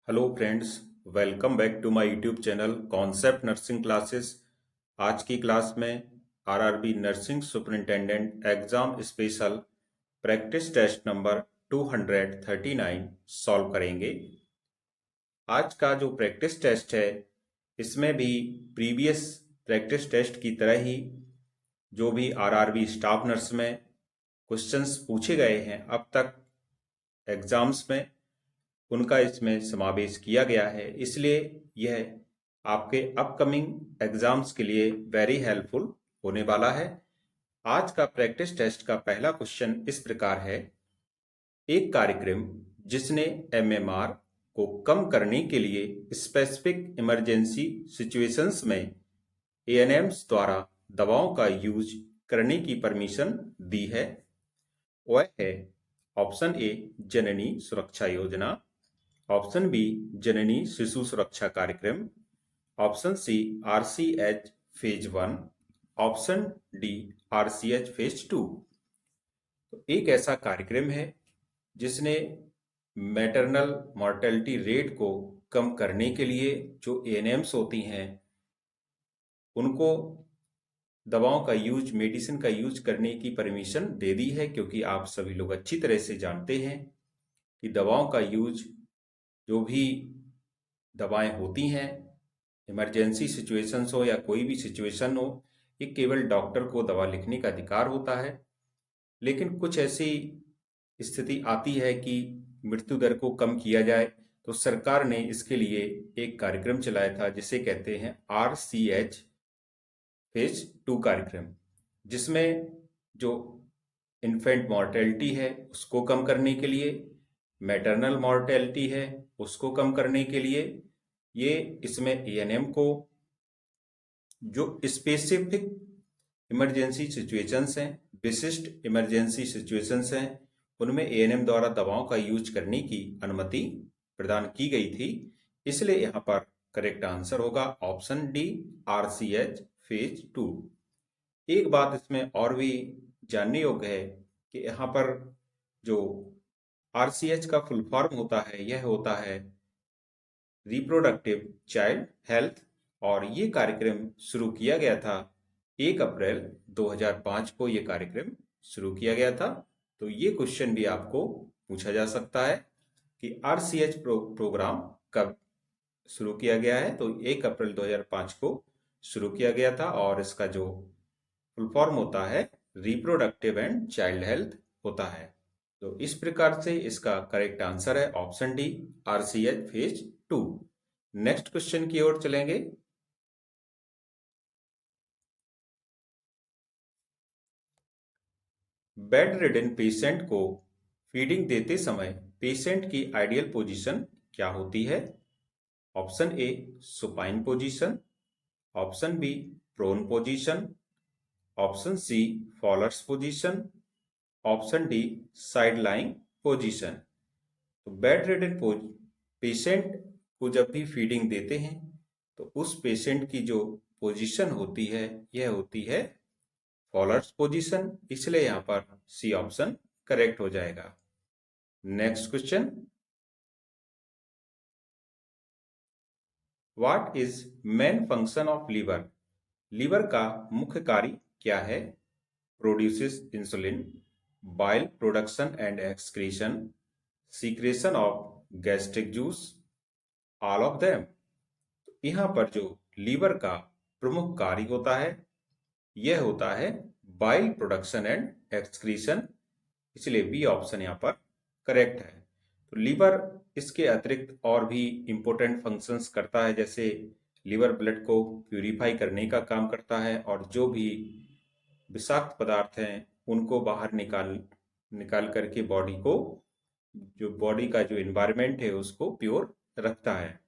Hello friends, welcome back to my YouTube channel concept nursing classes. आज की class में RRB nursing superintendent exam special practice test number 239 solve करेंगे। आज का जो प्रैक्टिस टेस्ट है इसमें भी प्रीवियस प्रैक्टिस टेस्ट की तरह ही जो भी आरआरबी स्टाफ नर्स में क्वेश्चंस पूछे गए हैं अब तक एग्जाम्स में, उनका इसमें समावेश किया गया है। इसलिए यह आपके अपकमिंग एग्जाम्स के लिए वेरी हेल्पफुल होने वाला है। आज का प्रैक्टिस टेस्ट का पहला क्वेश्चन इस प्रकार है। एक कार्यक्रम जिसने एमएमआर को कम करने के लिए स्पेसिफिक इमरजेंसी सिचुएशंस में एएनएम्स द्वारा दवाओं का यूज करने की परमिशन दी है वह है ऑप्शन ए जननी सुरक्षा योजना, ऑप्शन बी जननी शिशु सुरक्षा कार्यक्रम, option C RCH phase 1, option D RCH phase 2। तो एक ऐसा कार्यक्रम है जिसने मैटरनल मॉर्टेलिटी रेट को कम करने के लिए जो एएनएम्स होती हैं उनको दवाओं का यूज, मेडिसिन का यूज करने की परमिशन दे दी है, क्योंकि आप सभी लोग अच्छी तरह से जानते हैं कि दवाओं का यूज, जो भी दवाएं होती हैं, इमरजेंसी सिचुएशंस हो या कोई भी सिचुएशन हो, ये केवल डॉक्टर को दवा लिखने का अधिकार होता है। लेकिन कुछ ऐसी स्थिति आती है कि मृत्यु दर को कम किया जाए, तो सरकार ने इसके लिए एक कार्यक्रम चलाया था जिसे कहते हैं आरसीएच फेज 2 कार्यक्रम, जिसमें जो इन्फेंट मॉर्टेलिटी है उसको कम करने के लिए, मैटरनल मॉर्टेलिटी है उसको कम करने के लिए, ये इसमें एएनएम को जो स्पेसिफिक इमरजेंसी सिचुएशंस हैं, विशिष्ट इमरजेंसी सिचुएशंस हैं, उनमें एएनएम द्वारा दवाओं का यूज करने की अनुमति प्रदान की गई थी। इसलिए यहाँ पर करेक्ट आंसर होगा ऑप्शन डी आरसीएच फेज 2। एक बात इसमें और भी जानने योग्य है कि यहाँ पर जो आरसीएच का फुल फॉर्म होता है यह होता है रिप्रोडक्टिव चाइल्ड हेल्थ, और ये कार्यक्रम शुरू किया गया था 1 अप्रैल 2005 को। ये कार्यक्रम शुरू किया गया था। तो ये क्वेश्चन भी आपको पूछा जा सकता है कि आरसीएच प्रोग्राम कब शुरू किया गया है। तो 1 अप्रैल 2005 को शुरू किया गया था और इसका जो फुल फॉर्म होता है रिप्रोडक्टिव एंड चाइल्ड हेल्थ होता है। तो इस प्रकार से इसका करेक्ट आंसर है option D RCH phase 2। Next question की ओर चलेंगे। बेड रिडन पेशेंट को फीडिंग देते समय पेशेंट की आइडियल पोजीशन क्या होती है? Option A supine position, option B prone position, option C Fowler's position, option D side lying position. तो बेड रिडन पेशेंट को जब भी फीडिंग देते हैं तो उस पेशेंट की जो पोजीशन होती है यह होती है फॉलर्स पोजीशन, इसलिए यहां पर सी ऑप्शन करेक्ट हो जाएगा। Next question, what is main function of liver? Liver का मुख्य कार्य क्या है? Produces insulin, bile production and excretion, secretion of gastric juice, all of them. यहाँ पर जो लीवर का प्रमुख कार्य होता है यह होता है बाइल प्रोडक्शन एंड एक्सक्रीशन, इसलिए बी ऑप्शन यहाँ पर करेक्ट है। तो लीवर इसके अतिरिक्त और भी इंपॉर्टेंट फंक्शंस करता है, जैसे लीवर ब्लड को प्यूरिफाई करने का काम करता है और जो भी विषाक्त पदार्थ हैं उनको बाहर निकाल करके बॉडी को, जो बॉडी का जो एनवायरनमेंट है उसको प्योर रखता है।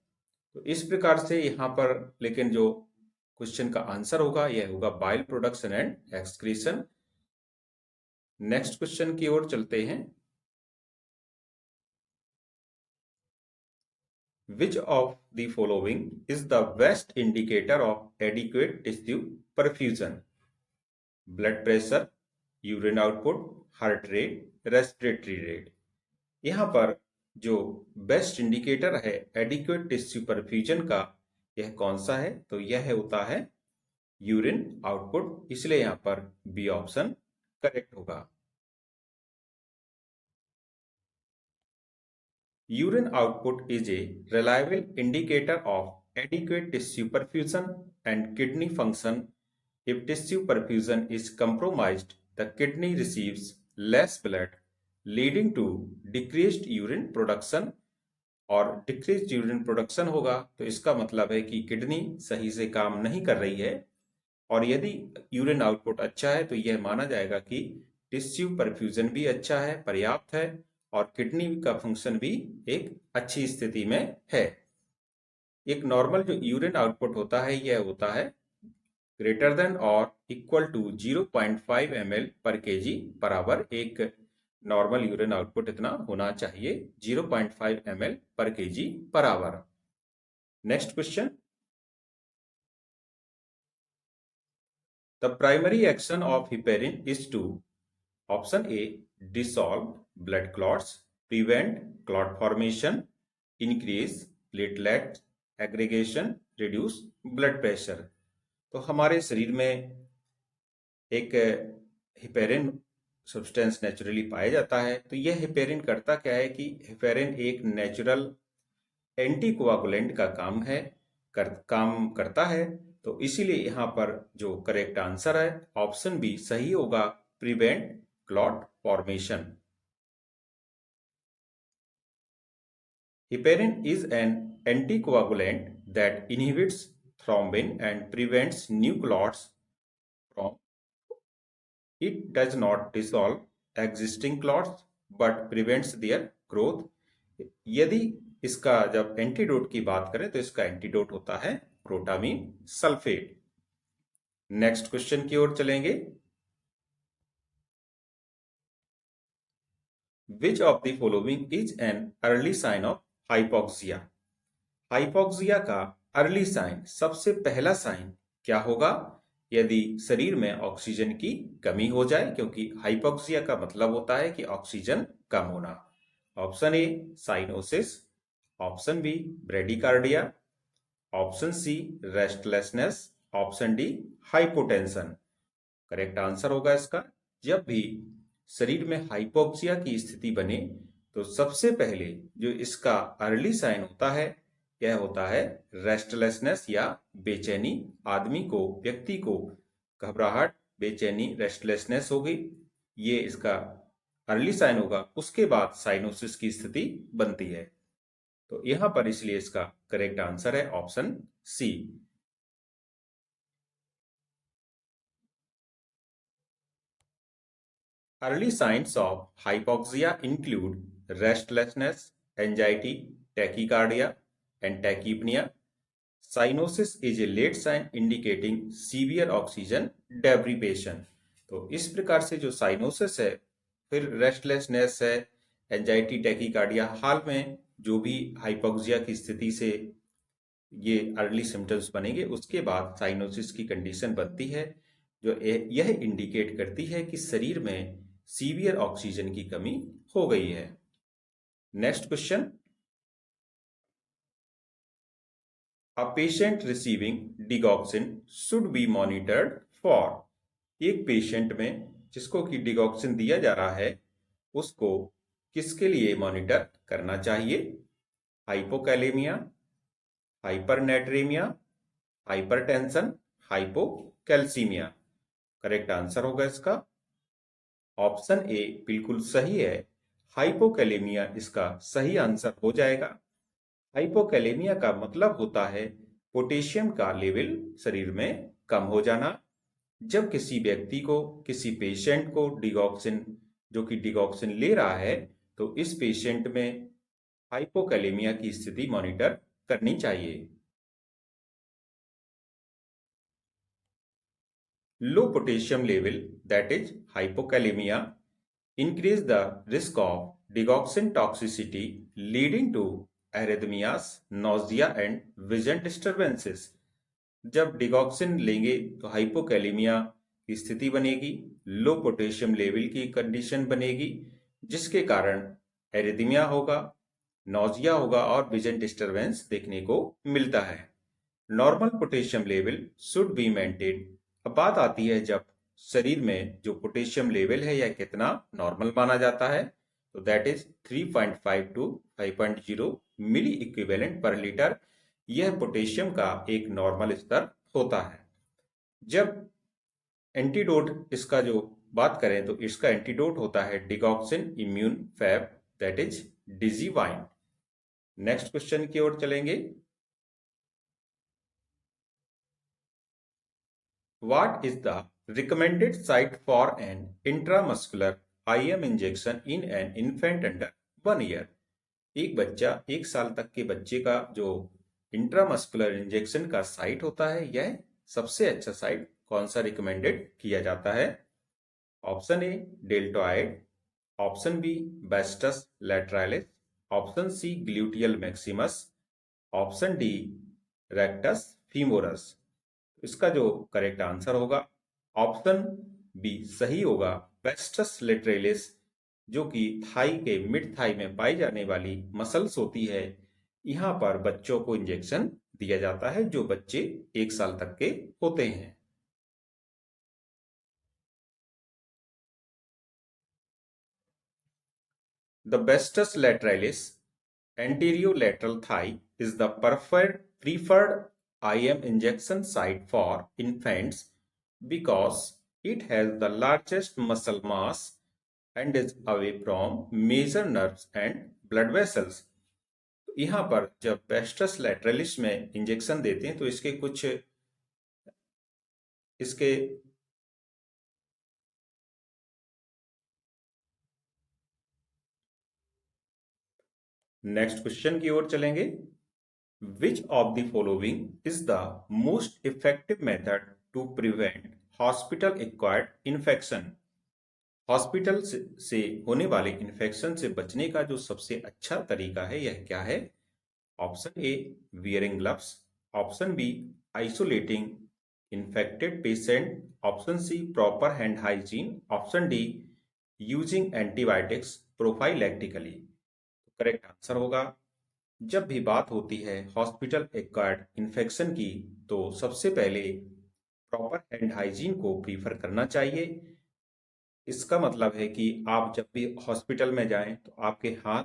तो इस प्रकार से यहाँ पर लेकिन जो क्वेश्चन का आंसर होगा यह होगा bile production and excretion. Next question की ओर चलते हैं। Which of the following is the best indicator of adequate tissue perfusion? Blood pressure, urine output, heart rate, respiratory rate। यहाँ पर जो बेस्ट इंडिकेटर है एडिक्वेट टिश्यू परफ्यूजन का, यह कौन सा है? तो यह होता है यूरिन आउटपुट, इसलिए यहां पर बी ऑप्शन करेक्ट होगा। Urine output is a reliable indicator of adequate tissue perfusion and kidney function. If tissue perfusion is compromised, the kidney receives less blood, leading to decreased urine production. और decrease urine production होगा तो इसका मतलब है कि kidney सही से काम नहीं कर रही है। और यदि यूरिन आउटपुट अच्छा है तो यह माना जाएगा कि टिश्यू परफ्यूजन भी अच्छा है, पर्याप्त है, और किडनी का फंक्शन भी एक अच्छी स्थिति में है। एक नॉर्मल जो यूरिन आउटपुट होता है यह होता है ग्रेटर देन और इक्वल टू 0.5 ml पर केजी बराबर। एक नॉर्मल यूरिन आउटपुट इतना होना चाहिए 0.5 ml पर केजी बराबर। Next question, the primary action of heparin is to, option A dissolve blood clots, prevent clot formation, increase platelet aggregation, reduce blood pressure। तो हमारे शरीर में एक हिपेरिन सब्सटेंस नेचुरली पाया जाता है। तो यह हिपेरिन करता क्या है कि हिपेरिन एक नेचुरल एंटीकोआगुलेंट का काम करता है। तो इसीलिए यहाँ पर जो करेक्ट आंसर है ऑप्शन बी सही होगा, prevent clot formation. Heparin is an anticoagulant that inhibits thrombin and prevents new clots from. It does not dissolve existing clots but prevents their growth. यदि इसका जब एंटीडोट की बात करें तो इसका एंटीडोट होता है प्रोटामीन सल्फेट। नेक्स्ट क्वेश्चन की ओर चलेंगे। Which of the following is an early sign of hypoxia? Hypoxia का अर्ली साइन, सबसे पहला साइन क्या होगा? यदि शरीर में ऑक्सीजन की कमी हो जाए, क्योंकि हाइपोक्सिया का मतलब होता है कि ऑक्सीजन कम होना। Option A cyanosis, option B bradycardia, option C restlessness, option D hypotension. Correct answer होगा इसका, जब भी शरीर में हाइपोक्सिया की स्थिति बने तो सबसे पहले जो इसका अर्ली साइन होता है यह होता है रेस्टलेसनेस या बेचैनी। आदमी को, व्यक्ति को घबराहट, बेचैनी, रेस्टलेसनेस होगी, ये इसका अर्ली साइन होगा। उसके बाद साइनोसिस की स्थिति बनती है। तो यहां पर इसलिए इसका करेक्ट आंसर है option C. Early signs of hypoxia include restlessness, anxiety, tachycardia, and tachypnea. Cyanosis is a late sign indicating severe oxygen deprivation। तो इस प्रकार से जो साइनोसिस है, फिर रेस्टलेसनेस है, एंजाइटी, टैकीकार्डिया, हाल में जो भी हाइपोक्सिया की स्थिति से ये अर्ली सिम्टम्स बनेंगे, उसके बाद साइनोसिस की कंडीशन बनती है, जो यह इंडिकेट करती है कि शरीर में सीवियर ऑक्सीजन की कमी हो गई है। Next question, a patient receiving digoxin should be monitored for. एक पेशेंट में जिसको कि डिगॉक्सिन दिया जा रहा है उसको किसके लिए मॉनिटर करना चाहिए? Hypokalaemia, hypernatraemia, hypertension, hypocalcaemia. Correct answer होगा इसका ऑप्शन ए बिल्कुल सही है, हाइपोकैलेमिया इसका सही आंसर हो जाएगा। हाइपोकैलेमिया का मतलब होता है पोटेशियम का लेवल शरीर में कम हो जाना। जब किसी व्यक्ति को, किसी पेशेंट को डिगॉक्सिन, जो कि डिगॉक्सिन ले रहा है, तो इस पेशेंट में हाइपोकैलेमिया की स्थिति मॉनिटर करनी चाहिए। Low potassium level, that is hypokalemia, increase the risk of digoxin toxicity leading to arrhythmias, nausea and vision disturbances। जब डिगॉक्सिन लेंगे तो हाइपोकैलेमिया की स्थिति बनेगी, लो पोटेशियम लेवल की कंडीशन बनेगी, जिसके कारण एरिथमिया होगा, नौजिया होगा और विजन डिस्टरबेंस देखने को मिलता है। Normal potassium level should be maintain. अब बात आती है जब शरीर में जो पोटेशियम लेवल है यह कितना नॉर्मल माना जाता है, तो that is 3.5 to 5.0 milliequivalent per litre. यह पोटेशियम का एक नॉर्मल स्तर होता है। जब एंटीडोट इसका जो बात करें तो इसका एंटीडोट होता है digoxin immune fab, that is Digibind. Next question की ओर चलेंगे। What is the recommended site for an intramuscular IM injection in an infant under 1 year? एक बच्चा 1 साल तक के बच्चे का जो इंट्रामस्कुलर इंजेक्शन का साइट होता है, यह सबसे अच्छा साइट कौन सा रिकमेंडेड किया जाता है? Option A deltoid, option B vastus lateralis, option C gluteal maximus, option D rectus femoris. इसका जो करेक्ट आंसर होगा ऑप्शन बी सही होगा, पेस्टस लेटरेलिस, जो कि थाई के मिड थाई में पाई जाने वाली मसल्स होती है। यहाँ पर बच्चों को इंजेक्शन दिया जाता है जो बच्चे 1 साल तक के होते हैं। The vastus lateralis anterolateral thigh is the preferred IM injection site for infants because it has the largest muscle mass and is away from major nerves and blood vessels। यहाँ पर जब पेस्टस लैटरलिस में इंजेक्शन देते हैं तो इसके कुछ इसके नेक्स्ट क्वेश्चन की ओर चलेंगे। Which of the following is the most effective method to prevent hospital acquired infection? Hospital से होने वाले इन्फेक्शन से बचने का जो सबसे अच्छा तरीका है यह क्या है? Option A wearing gloves, option B isolating infected patient, option C proper hand hygiene, option D using antibiotics prophylactically. Correct answer होगा, जब भी बात होती है हॉस्पिटल एक्वायर्ड इन्फेक्शन की तो सबसे पहले प्रॉपर हैंड हाइजीन को प्रीफर करना चाहिए। इसका मतलब है कि आप जब भी हॉस्पिटल में जाएं तो आपके हाथ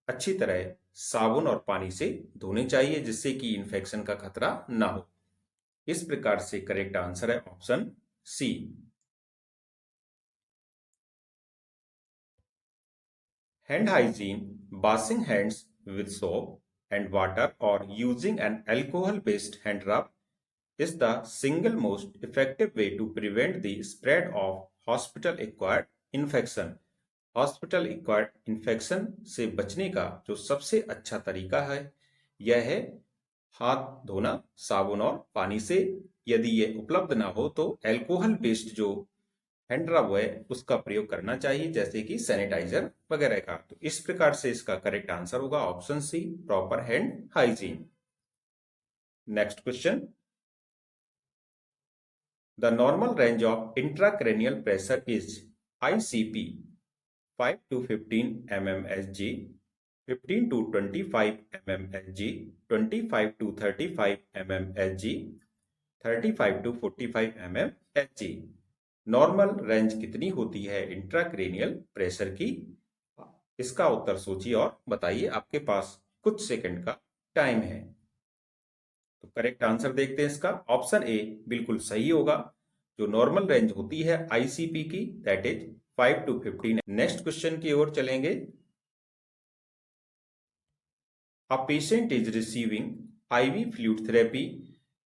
अच्छी तरह साबुन और पानी से धोने चाहिए जिससे कि इन्फेक्शन का खतरा ना हो। इस प्रकार से करेक्ट आंसर है option C. Hand hygiene, washing hands with soap and water or using an alcohol based hand rub is the single most effective way to prevent the spread of hospital acquired infection। Hospital acquired infection से बचने का जो सबसे अच्छा तरीका है यह है हाथ धोना साबुन और पानी से। यदि ये उपलब्ध ना हो तो एल्कोहल बेस्ड जो हैंड रब है उसका प्रयोग करना चाहिए, जैसे कि सैनिटाइजर वगैरह का। तो इस प्रकार से इसका करेक्ट आंसर होगा option C proper hand hygiene. Next question. The normal range of intracranial pressure is ICP 5 to 15 mmHg, 15 to 25 mmHg, 25 to 35 mmHg, 35 to 45 mmHg। Normal range कितनी होती है इंट्राक्रेनियल प्रेशर की? इसका उत्तर सोचिए और बताइए, आपके पास कुछ सेकंड का टाइम है। तो करेक्ट आंसर देखते हैं इसका। ऑप्शन ए बिल्कुल सही होगा, जो नॉर्मल रेंज होती है ICP की that is 5 to 15। Next question की ओर चलेंगे। A patient is receiving IV fluid therapy,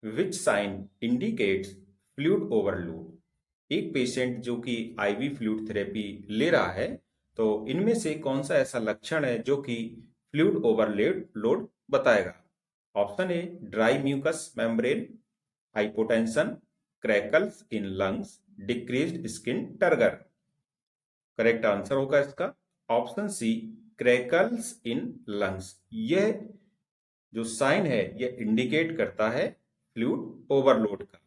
which sign indicates fluid overload? एक पेशेंट जो कि IV फ्लूइड थेरेपी ले रहा है, तो इनमें से कौन सा ऐसा लक्षण है जो कि फ्लूइड ओवरलोड बताएगा? Option A dry mucous membrane, hypotension, crackles in lungs, decreased skin turgor. Correct answer होगा इसका option C crackles in lungs. यह जो साइन है यह इंडिकेट करता है फ्लूइड ओवरलोड का।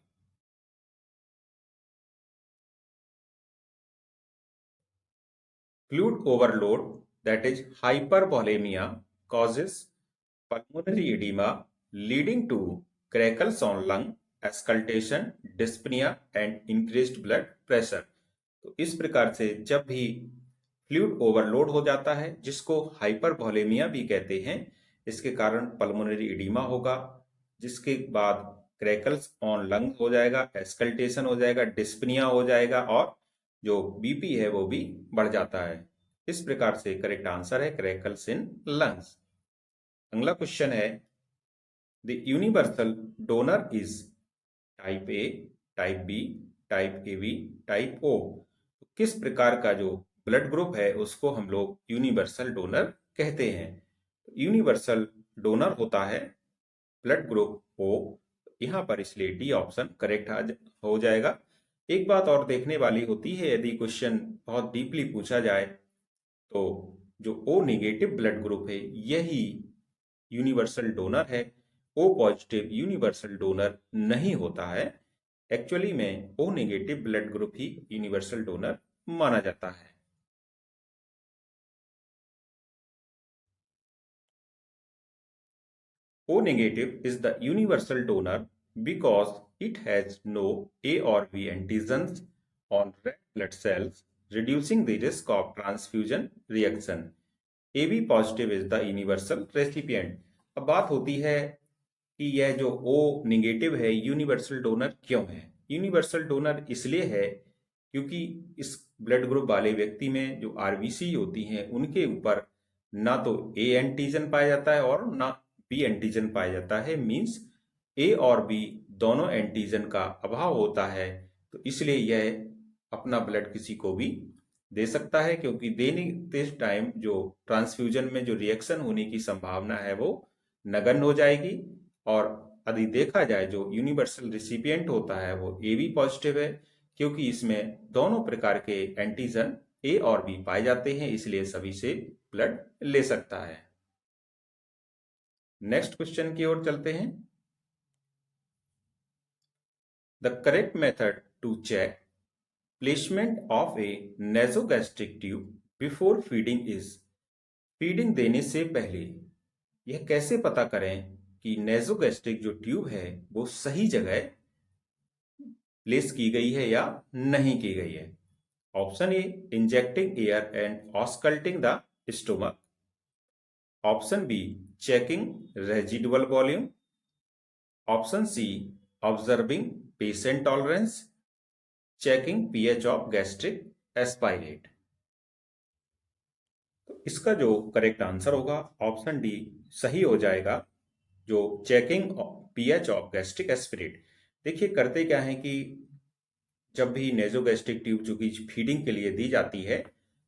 Fluid overload that is hypervolaemia causes pulmonary edema leading to crackles on lung, auscultation, dyspnea and increased blood pressure। तो इस प्रकार से जब भी फ्लूइड ओवरलोड हो जाता है, जिसको हाइपरवोलेमिया भी कहते हैं, इसके कारण पल्मोनरी एडिमा होगा, जिसके बाद क्रैकल्स ऑन लंग हो जाएगा, एस्कल्टेशन हो जाएगा, डिस्पनिया हो जाएगा और जो बीपी है वो भी बढ़ जाता है। इस प्रकार से करेक्ट आंसर है क्रैकल्स इन लंग्स। अगला क्वेश्चन है the universal donor is type A, type B, type A B, type O. किस प्रकार का जो ब्लड ग्रुप है उसको हम लोग यूनिवर्सल डोनर कहते हैं? यूनिवर्सल डोनर होता है ब्लड ग्रुप ओ। यहाँ पर इसलिए डी ऑप्शन करेक्ट हो जाएगा। एक बात और देखने वाली होती है, यदि क्वेश्चन बहुत डीपली पूछा जाए तो जो ओ नेगेटिव ब्लड ग्रुप है यही यूनिवर्सल डोनर है। ओ पॉजिटिव यूनिवर्सल डोनर नहीं होता है। एक्चुअली में ओ नेगेटिव ब्लड ग्रुप ही यूनिवर्सल डोनर माना जाता है। O negative is the universal donor because it has no A or B antigens on red blood cells, reducing the risk of transfusion reaction. AB positive is the universal recipient। अब बात होती है कि यह जो O नेगेटिव है universal donor क्यों है? यूनिवर्सल डोनर इसलिए है क्योंकि इस ब्लड ग्रुप वाले व्यक्ति में जो आरबीसी होती हैं उनके ऊपर ना तो ए एंटीजन पाया जाता है और ना बी एंटीजन पाया जाता है। मींस ए और बी दोनों एंटीजन का अभाव होता है, तो इसलिए यह अपना ब्लड किसी को भी दे सकता है, क्योंकि देने के टाइम जो ट्रांसफ्यूजन में जो रिएक्शन होने की संभावना है वो नगण्य हो जाएगी। और यदि देखा जाए जो यूनिवर्सल रिसिपिएंट होता है वो ए बी पॉजिटिव है, क्योंकि इसमें दोनों प्रकार के एंटीजन ए और बी पाए जाते हैं, इसलिए सभी से ब्लड ले सकता है। नेक्स्ट क्वेश्चन की ओर चलते हैं। The correct method to check placement of a nasogastric tube before feeding is. Feeding देने से पहले यह कैसे पता करें कि नेसोगैस्ट्रिक जो ट्यूब है वो सही जगह प्लेस की गई है या नहीं की गई है? Option A, injecting air and auscultating the stomach. Option B, checking residual volume. Option C, observing patient tolerance. Checking pH of gastric aspirate. तो इसका जो करेक्ट आंसर होगा ऑप्शन डी सही हो जाएगा, जो checking pH of gastric aspirate. देखिए करते क्या है कि जब भी नेजोगैस्ट्रिक ट्यूब जो कि फीडिंग के लिए दी जाती है,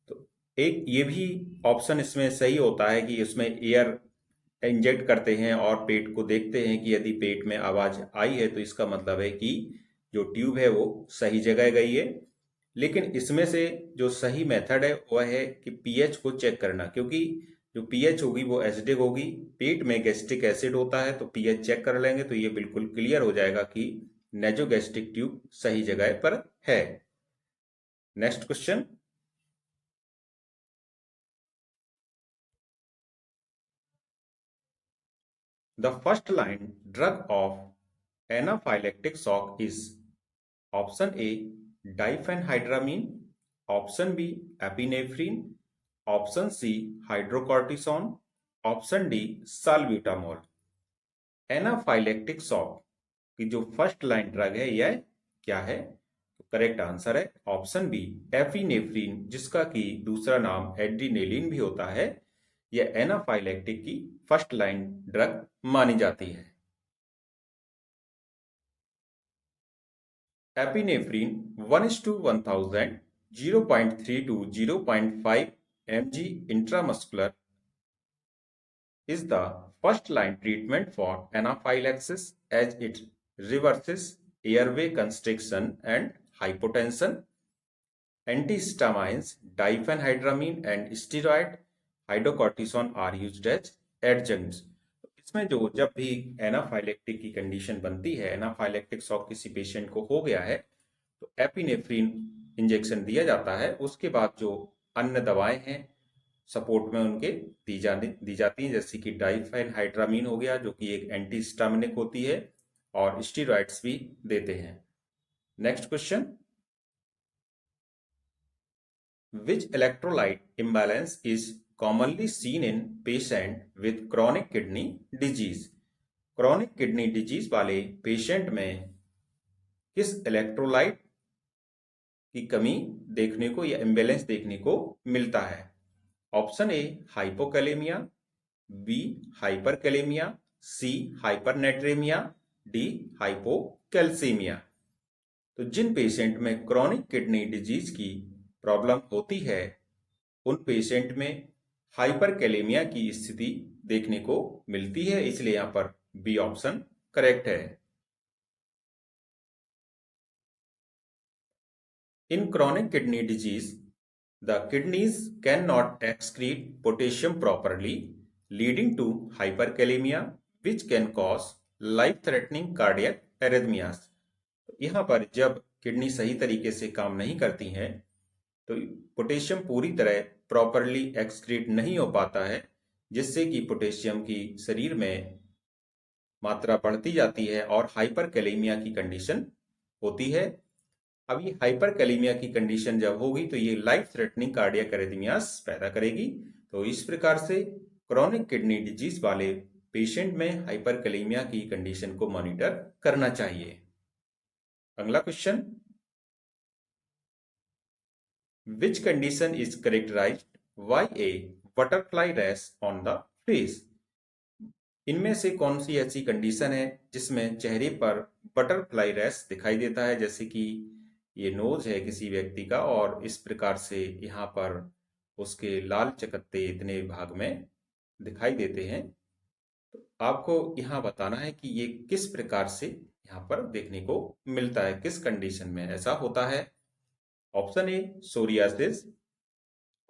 तो एक ये भी ऑप्शन इसमें सही होता है कि उसमें एयर इंजेक्ट करते हैं और पेट को देखते हैं कि यदि पेट में आवाज आई है तो इसका मतलब है कि जो ट्यूब है वो सही जगह गई है। लेकिन इसमें से जो सही मेथड है वह है कि पीएच को चेक करना, क्योंकि जो पीएच होगी वो एसिडिक होगी। पेट में गैस्ट्रिक एसिड होता है तो पीएच चेक कर लेंगे तो ये बिल्कुल क्लियर हो जाएगा कि नेजोगैस्ट्रिक ट्यूब सही जगह पर है। Next question. The first line drug of anaphylactic shock is. Option A, diphenhydramine. Option B, epinephrine. Option C, hydrocortisone. Option D, salbutamol. Anaphylactic shock की जो फर्स्ट लाइन ड्रग है यह क्या है? तो करेक्ट आंसर है ऑप्शन बी, एपिनेफ्रिन, जिसका कि दूसरा नाम एड्रीनेलिन भी होता है। यह एनाफाइलेक्टिक की फर्स्ट लाइन ड्रग मानी जाती है। Epinephrine 1:1000, 0.3 to 0.5 mg intramuscular is the first line treatment for anaphylaxis as it reverses airway constriction and hypotension. Antihistamines, diphenhydramine and steroid hydrocortisone are used as adjuncts. इसमें जो जब भी anaphylactic की condition बनती है, एनाफाइलेक्टिक शॉक किसी patient को हो गया है, तो एपिनेफ्रिन इंजेक्शन दिया जाता है। उसके बाद जो अन्य दवाएं हैं सपोर्ट में उनके दी जाती हैं, जैसे कि डाइफेनहाइड्रामीन हो गया जो कि एक एंटीहिस्टामिनिक होती है, और स्टीरॉइड्स भी देते हैं। Next question, which electrolyte imbalance is commonly seen in patient with chronic kidney disease? chronic kidney disease वाले पेशेंट में किस इलेक्ट्रोलाइट की कमी देखने को या इम्बैलेंस देखने को मिलता है? Option A hypokalaemia, B hyperkalaemia, C hypernatraemia, D hypocalcaemia. तो जिन पेशेंट में क्रॉनिक किडनी डिजीज की प्रॉब्लम होती है उन पेशेंट में हाइपरकैलेमिया की स्थिति देखने को मिलती है, इसलिए यहां पर बी ऑप्शन करेक्ट है। In chronic kidney disease, the kidneys cannot excrete potassium properly, leading to hyperkalemia, which can cause life-threatening cardiac arrhythmias. यहाँ पर जब किडनी सही तरीके से काम नहीं करती हैं तो पोटेशियम पूरी तरह प्रॉपरली एक्सक्रीट नहीं हो पाता है, जिससे कि पोटेशियम की शरीर में मात्रा बढ़ती जाती है और हाइपरकैलेमिया की कंडीशन होती है। अब ये हाइपरकैलेमिया की कंडीशन जब होगी तो ये लाइफ थ्रेटनिंग कार्डियक अरिथमियास पैदा करेगी। तो इस प्रकार से क्रॉनिक किडनी डिजीज वाले पेशेंट में हाइपरकैलेमिया की कंडीशन को मॉनिटर करना चाहिए। अगला question, which condition is characterised by a butterfly rash on the face? इनमें से कौन सी ऐसी कंडीशन है जिसमें चेहरे पर बटरफ्लाई रैश दिखाई देता है? जैसे कि ये नोज है किसी व्यक्ति का और इस प्रकार से यहाँ पर उसके लाल चकत्ते इतने भाग में दिखाई देते हैं। तो आपको यहाँ बताना है कि ये किस प्रकार से यहाँ पर देखने को मिलता है, किस कंडीशन में ऐसा होता है। Option A psoriasis,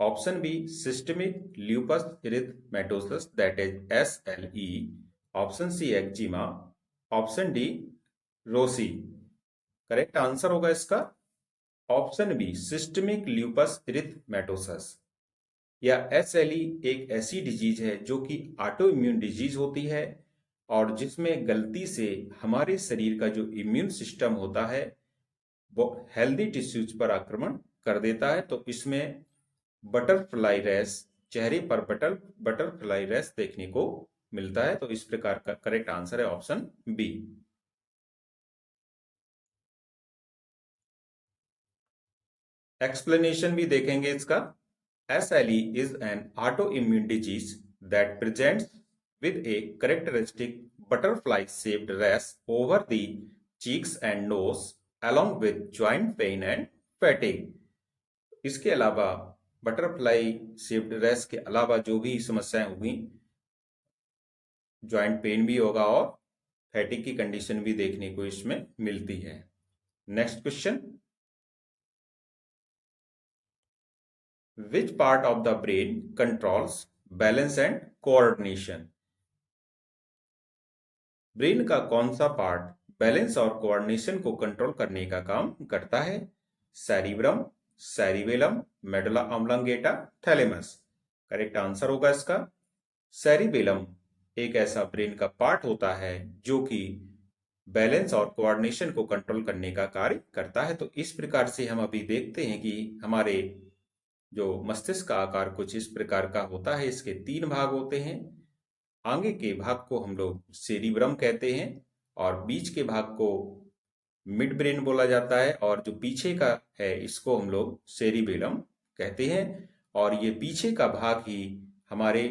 option B systemic lupus erythematosus that is SLE, option C eczema, option D rosy. Correct answer होगा इसका option B systemic lupus erythematosus. या SLE एक ऐसी डिजीज है जो कि ऑटो इम्यून डिजीज होती है और जिसमें गलती से हमारे शरीर का जो इम्यून सिस्टम होता है वो हेल्दी टिश्यूज पर आक्रमण कर देता है। तो इसमें बटरफ्लाई रैश, चेहरे पर बटरफ्लाई रैश देखने को मिलता है। तो इस प्रकार का करेक्ट आंसर है ऑप्शन बी। एक्सप्लेनेशन भी देखेंगे इसका। SLE is an autoimmune disease that presents with a characteristic butterfly-shaped rash over the cheeks and nose, along with joint pain and fatigue. इसके अलावा बटरफ्लाई शेप्ड रैश के अलावा जो भी समस्याएं होगी, ज्वाइंट पेन भी होगा और फैटिक की कंडीशन भी देखने को इसमें मिलती है। Next question, which part of the brain controls balance and coordination? Brain का कौन सा पार्ट बैलेंस और कोऑर्डिनेशन को कंट्रोल करने का काम करता है? Cerebrum, cerebellum, medulla oblongata, thalamus. Correct answer होगा इसका सेरिबेलम एक ऐसा ब्रेन का पार्ट होता है जो कि बैलेंस और कोऑर्डिनेशन को कंट्रोल करने का कार्य करता है। तो इस प्रकार से हम अभी देखते हैं कि हमारे जो मस्तिष्क का आकार कुछ इस प्रकार का होता है। इसके 3 भाग होते हैं। आगे के भाग को हम लोग सेरिब्रम कहते हैं और बीच के भाग को मिड ब्रेन बोला जाता है और जो पीछे का है इसको हम लोग सेरिबेलम कहते हैं। और ये पीछे का भाग ही हमारे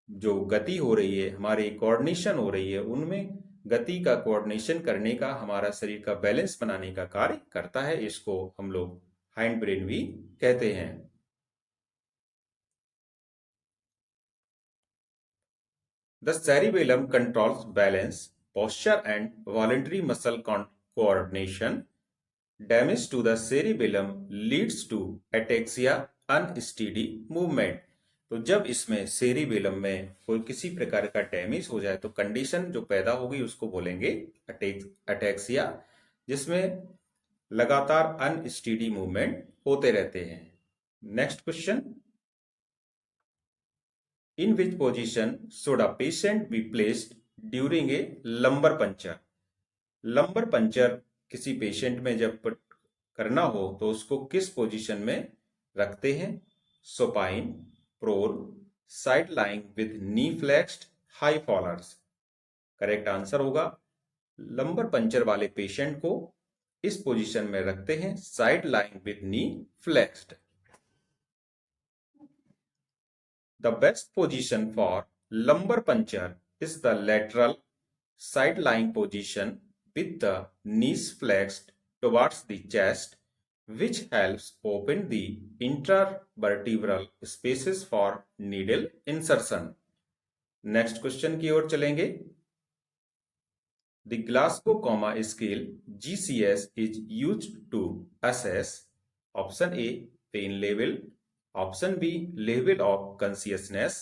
जो गति हो रही है, हमारे कोऑर्डिनेशन हो रही है, उनमें गति का कोऑर्डिनेशन करने का, हमारा शरीर का बैलेंस बनाने का कार्य करता है। इसको हम लोग हाइंड ब्रेन भी कहते हैं। The cerebellum controls balance, posture and voluntary muscle coordination. Damage to the cerebellum leads to ataxia, unsteady movement. तो जब इसमें सेरिबेलम में कोई किसी प्रकार का डैमेज हो जाए तो कंडीशन जो पैदा होगी उसको बोलेंगे अटैक्सिया, जिसमें लगातार अनस्टेडी मूवमेंट होते रहते हैं। Next question, In which position should a patient be placed during a lumbar puncture? Lumbar puncture किसी पेशेंट में जब करना हो तो उसको किस पोजीशन में रखते हैं? Supine, prone, side lying with knee flexed, high Fowler's. Correct answer होगा लंबर पंचर वाले पेशेंट को इस पोजीशन में रखते हैं, side lying with knee flexed. The best position for lumbar puncture is the lateral side lying position with the knees flexed towards the chest, which helps open the intravertebral spaces for needle insertion. Next question की ओर चलेंगे। The Glasgow Coma Scale (GCS) is used to assess option A pain level, option B level of consciousness,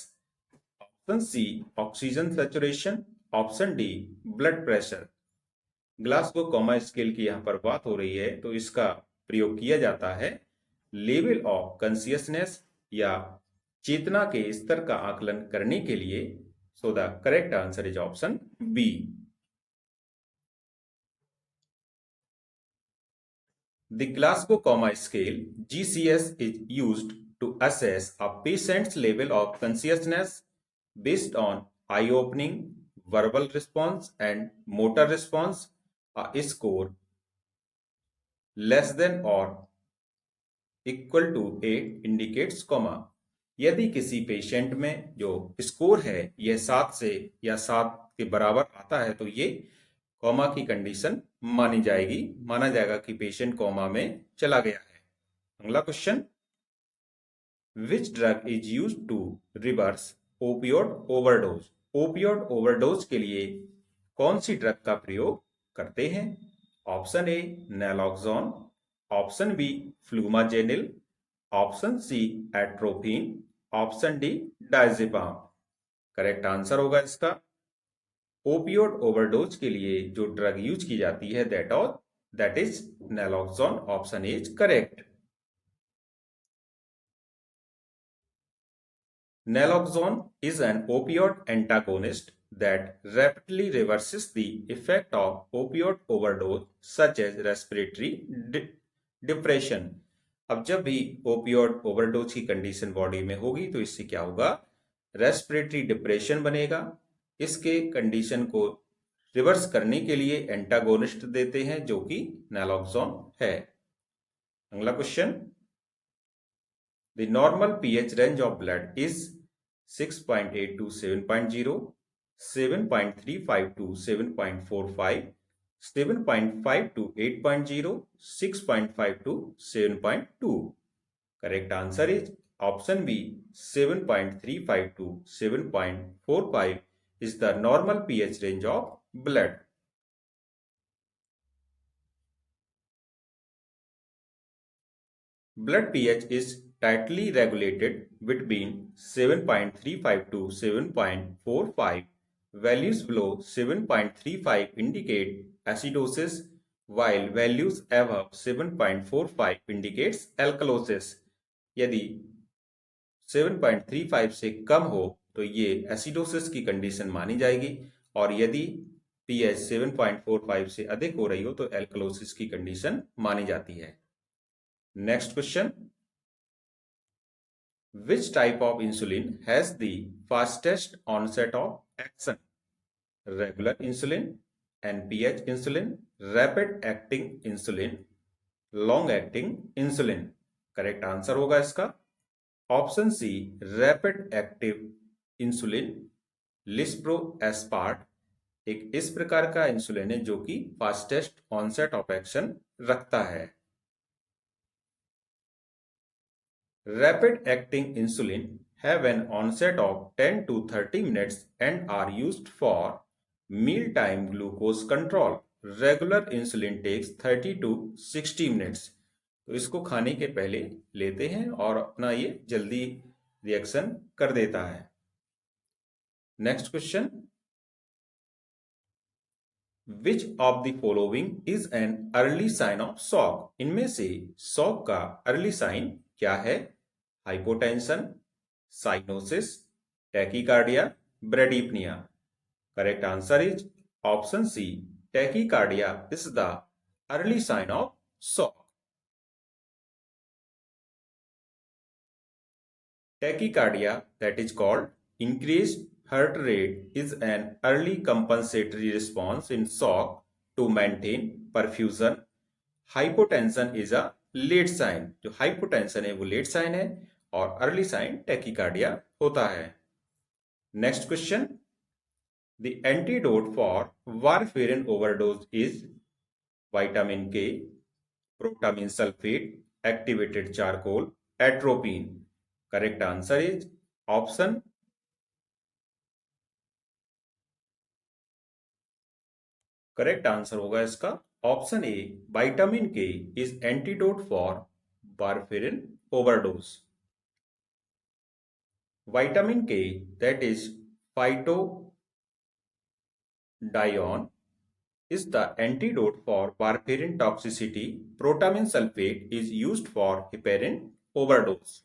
option C oxygen saturation, option D blood pressure। Glasgow comma scale की यहाँ पर बात हो रही है तो इसका प्रयोग किया जाता है लेवल ऑफ कॉन्शियसनेस या चेतना के स्तर का आकलन करने के लिए। So the correct answer is option B. The Glasgow Coma Scale (GCS) is used to assess a patient's level of consciousness based on eye opening, verbal response, and motor response. A score less than or equal to 8 indicates coma. यदि किसी patient में जो score है यह 7 से या 7 के बराबर आता है तो ये कोमा की कंडीशन माना जाएगा कि पेशेंट कोमा में चला गया है। अगला question, which drug is used to reverse opioid overdose? Opioid overdose के लिए कौन सी ड्रग का प्रयोग करते हैं? Option A naloxone, option B flumazenil, option C atropine, option D diazepam. Correct answer होगा इसका ओपियोड ओवरडोज के लिए जो ड्रग यूज की जाती है that is naloxone. Option A is correct. Naloxone is an opioid antagonist that rapidly reverses the effect of opioid overdose such as respiratory depression। अब जब भी ओपियोड ओवरडोज की कंडीशन बॉडी में होगी तो इससे क्या होगा? रेस्पिरेटरी डिप्रेशन बनेगा। इसके कंडीशन को रिवर्स करने के लिए एंटागोनिस्ट देते हैं जो कि नैलोक्सोन है। अगला question, the normal pH range of blood is 6.8 to 7.0, 7.35 to 7.45, 7.5 to 8.0, 6.5 to 7.2। Correct answer is option B 7.35 to 7.45 is the normal pH range of blood। Blood pH is tightly regulated between 7.35 to 7.45. Values below 7.35 indicate acidosis, while values above 7.45 indicates alkalosis। यदि 7.35 से कम हो तो ये acidosis की condition मानी जाएगी और यदि पीएच 7.45 से अधिक हो रही हो तो एल्कलोसिस की कंडीशन मानी जाती है। Next question, which type of insulin has the fastest onset of action? Regular insulin, NPH insulin, rapid acting insulin, long acting insulin। Correct answer होगा इसका option C rapid active insulin. Lispro aspart एक इस प्रकार का insulin है जो कि fastest onset of action रखता है। Rapid acting insulin have an onset of 10 to 30 minutes and are used for mealtime glucose control. Regular insulin takes 30 to 60 minutes। तो इसको खाने के पहले लेते हैं और अपना ये जल्दी रिएक्शन कर देता है। Next question, which of the following is an early sign of shock? इनमें से शॉक का अर्ली साइन क्या है? Hypotension, cyanosis, Tachycardia, bradypnea. Correct answer is option C. Tachycardia is the early sign of shock. Tachycardia, that is called increased heart rate, is an early compensatory response in shock to maintain perfusion. Hypotension is a late sign. जो hypotension है वो late sign है और early sign tachycardia होता है. Next question. The antidote for warfarin overdose is vitamin K, protamine sulfate, activated charcoal, atropine. Correct answer is option. Correct answer होगा इसका option A. Vitamin K is antidote for warfarin overdose. Vitamin K, that is phytonadione, is the antidote for warfarin toxicity. Protamine sulfate is used for heparin overdose.